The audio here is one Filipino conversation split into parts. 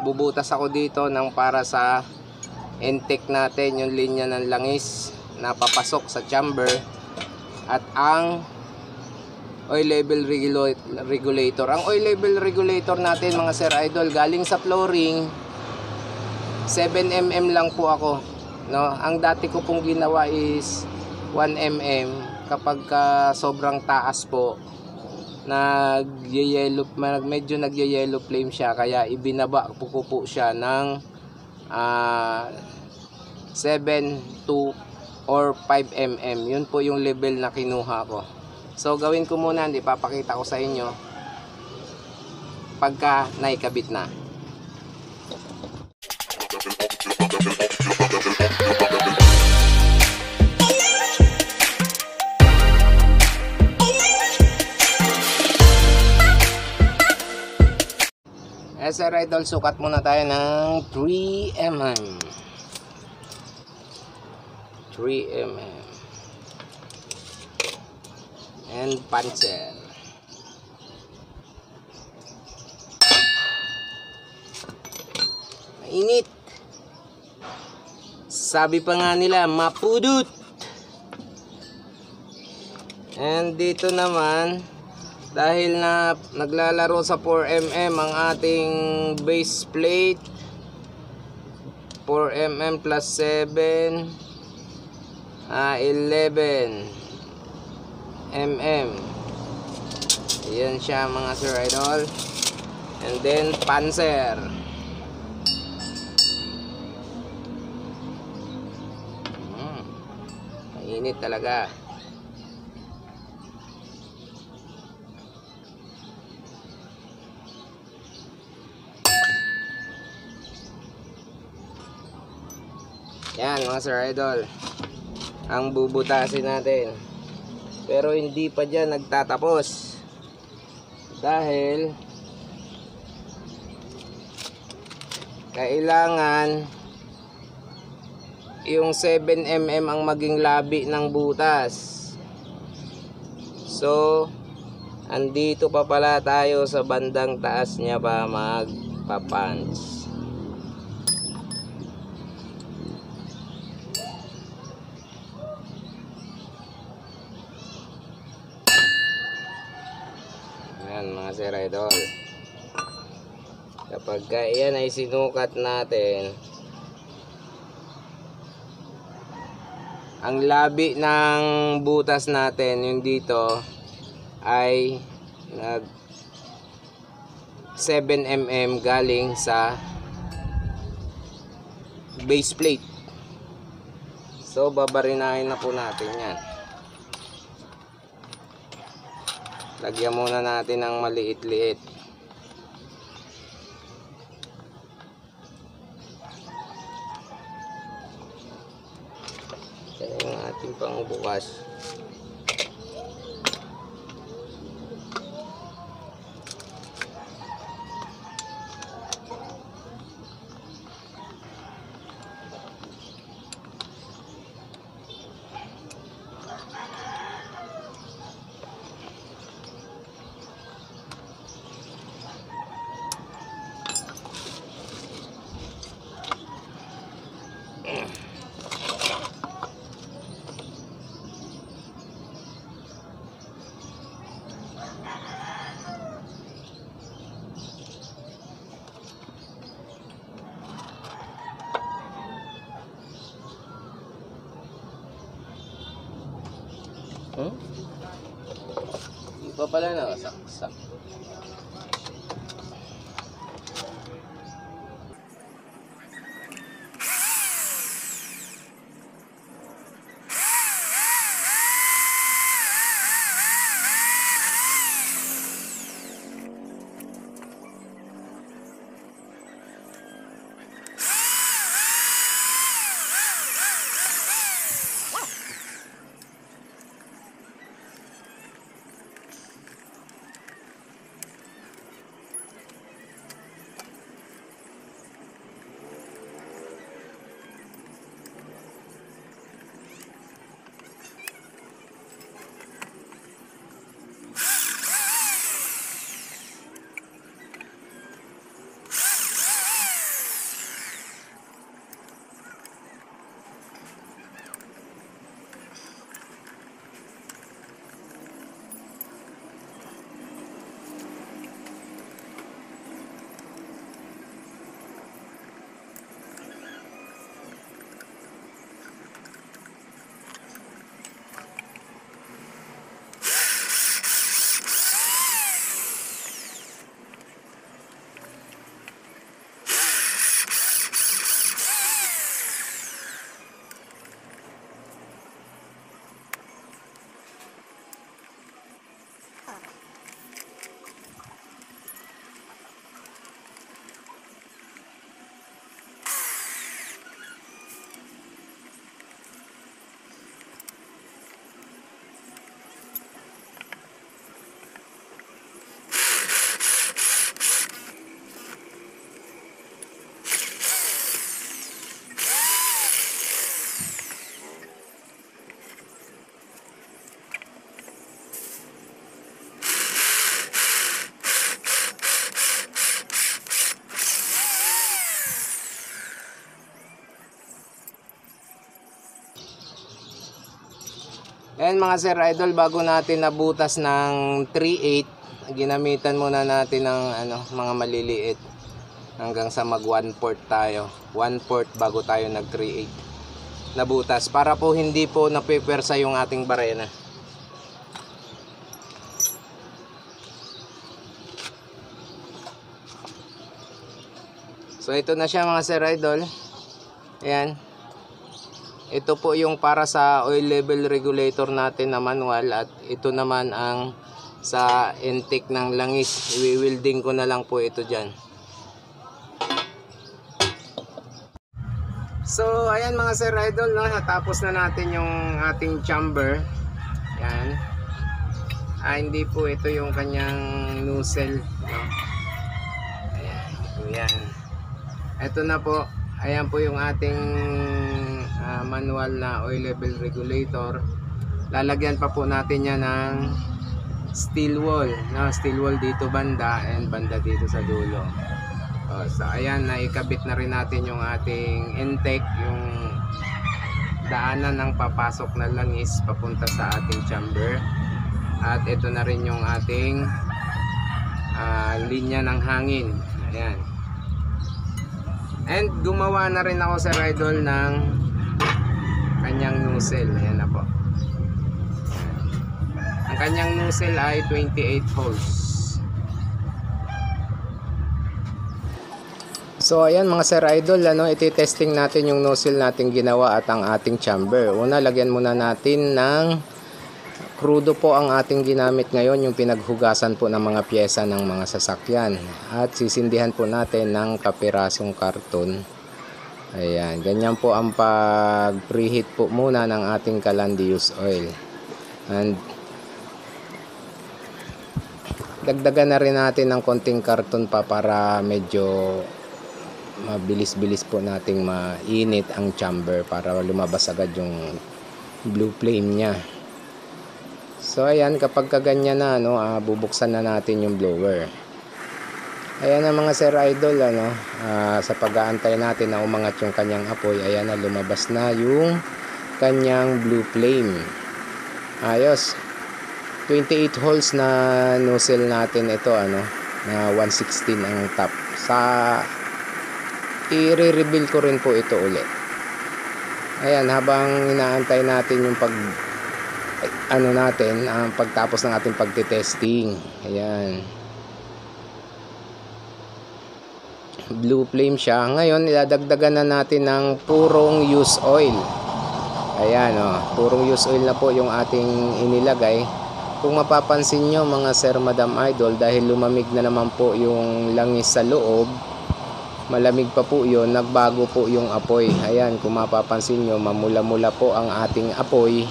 bubutas ako dito ng para sa intake natin, yung linya ng langis na papasok sa chamber, at ang oil level regulator. Ang oil level regulator natin mga sir idol, galing sa flooring 7mm lang po ako, no? Ang dati ko pong ginawa is 1mm. Kapag sobrang taas po, medyo nagye-yellow flame siya, kaya ibinaba ko po siya ng 7 to or 5mm. Yun po yung level na kinuha ko. So gawin ko muna, hindi papakita ko sa inyo pagka naikabit na. Sir idol, sukat muna tayo ng 3mm. 3mm and puncher. Mainit. Sabi pa nga nila, mapudut. And dito naman, dahil na naglalaro sa 4mm ang ating base plate, 4mm plus 7, 11mm. Ayan siya mga sir idol. And then panzer. Mainit talaga. Yan mga sir idol, ang bubutasin natin. Pero hindi pa dyan nagtatapos, dahil kailangan yung 7mm ang maging labi ng butas. So andito pa pala tayo sa bandang taas niya pa magpapunch. Mga sir idol, kapag yan ay sinukat natin, ang labi ng butas natin, yung dito ay nag 7mm galing sa base plate. So babarinahin na po natin yan. Lagyan muna natin ng maliit-liit. Yan yung ating pangbukas. Iba pala na saksak. Ayan mga sir idol, bago natin nabutas ng 3/8, ginamitan muna natin ng mga maliliit hanggang sa mag 1/4 tayo. 1/4 bago tayo nag 3/8 nabutas para po hindi po napepersa yung ating barena. So ito na siya mga sir idol. Ayan. Ito po yung para sa oil level regulator natin na manual, at ito naman ang sa intake ng langis. I-welding ko na lang po ito dyan. So ayan mga sir idol, no? Natapos na natin yung ating chamber. Yan. Hindi po ito yung kanyang nozzle, no? Ayan, ito yan. Ito na po. Ayan po yung ating manual na oil level regulator. Lalagyan pa po natin yan ng steel wall, no? Steel wall dito banda and banda dito sa dulo. So ayan, naikabit na rin natin yung ating intake, yung daanan ng papasok na langis papunta sa ating chamber. At ito na rin yung ating linya ng hangin. Ayan. And gumawa na rin ako sa idol ng kanyang nozzle. Ayan na po. Ang kanyang nozzle ay 28 holes. So ayan mga sir idol, iti-testing natin yung nozzle natin ginawa at ang ating chamber. Una, lagyan muna natin ng crudo po ang ating ginamit ngayon, yung pinaghugasan po ng mga pyesa ng mga sasakyan. At sisindihan po natin ng kapirasong karton. Ayan, ganyan po ang pag-preheat po muna ng ating Calandius oil. And dagdagan na rin natin ng konting karton pa para medyo mabilis-bilis po nating mainit ang chamber para lumabas agad yung blue flame niya. So ayan, kapag kaganyan na, bubuksan na natin yung blower. Ayan na mga sir idol, sa pag-aantay natin na umangat yung kanyang apoy, ayan na, lumabas na yung kanyang blue flame. Ayos. 28 holes na nozzle natin ito, na 116 ang top. I-reveal ko rin po ito ulit. Ayan, habang inaantay natin yung ang pagtapos ng ating pagte-testing. Ayan. Blue flame siya. Ngayon, iladagdagan na natin ng purong used oil. Ayan, purong used oil na po yung ating inilagay. Kung mapapansin nyo mga sir, madam idol, dahil lumamig na naman po yung langis sa loob, malamig pa po yun, nagbago po yung apoy. Ayan, kung mapapansin nyo, mamula-mula po ang ating apoy.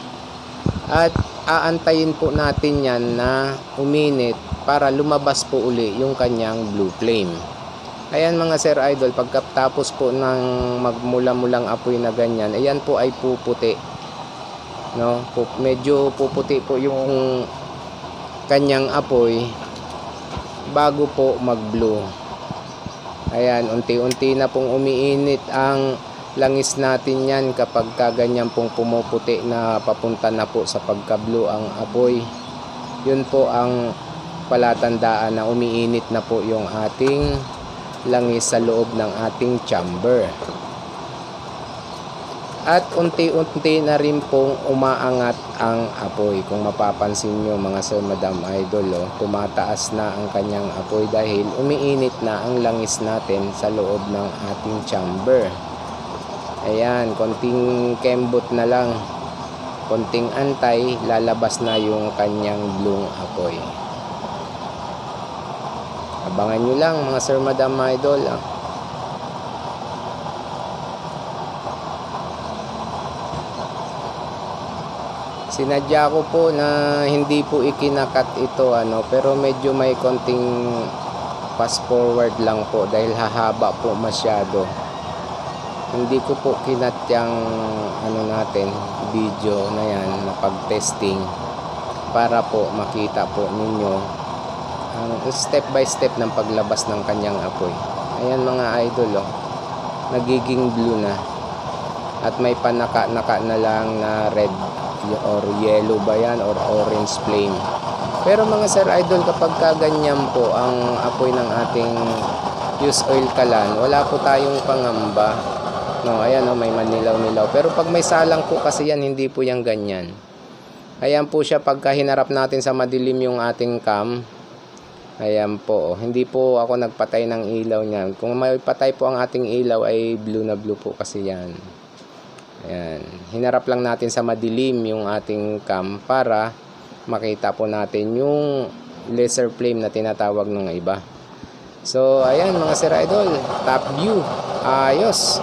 At aantayin po natin yan na uminit para lumabas po uli yung kanyang blue flame. Ayan mga sir idol, pagkatapos po ng magmula-mulang apoy na ganyan, ayan po ay puputi. No? Medyo puputi po yung kanyang apoy bago po mag-blue. Ayan, unti-unti na pong umiinit ang langis natin yan kapag kaganyan pong pumuputi na papunta na po sa pagka-blue ang apoy. Yun po ang palatandaan na umiinit na po yung ating langis sa loob ng ating chamber. At unti-unti na rin pong umaangat ang apoy. Kung mapapansin nyo mga sir, madam idol, tumataas na ang kanyang apoy dahil umiinit na ang langis natin sa loob ng ating chamber. Ayan, konting kembot na lang, konting antay, lalabas na yung kanyang blue apoy. Abangan nyo lang mga sir, madam idol. Sinadya ko po na hindi po ikinakat ito, pero medyo may konting fast forward lang po dahil hahaba po masyado. Hindi ko po kinat yung video na yan na pag-testing para po makita po ninyo ang step by step ng paglabas ng kanyang apoy. Ayan mga idol, nagiging blue na at may panaka-naka na lang na red or yellow ba yan or orange flame. Pero mga sir idol, kapag kaganyan po ang apoy ng ating use oil kalan, wala po tayong pangamba. No, ayan may manilaw-nilaw. Pero pag may salang po kasi yan, hindi po yan ganyan. Ayan po siya pagka hinarap natin sa madilim yung ating cam. Ayan po, hindi po ako nagpatay ng ilaw niyan. Kung may patay po ang ating ilaw ay blue na blue po kasi yan. Ayan, hinarap lang natin sa madilim yung ating cam para makita po natin yung laser flame na tinatawag ng iba. So ayan mga sir idol, top view, ayos.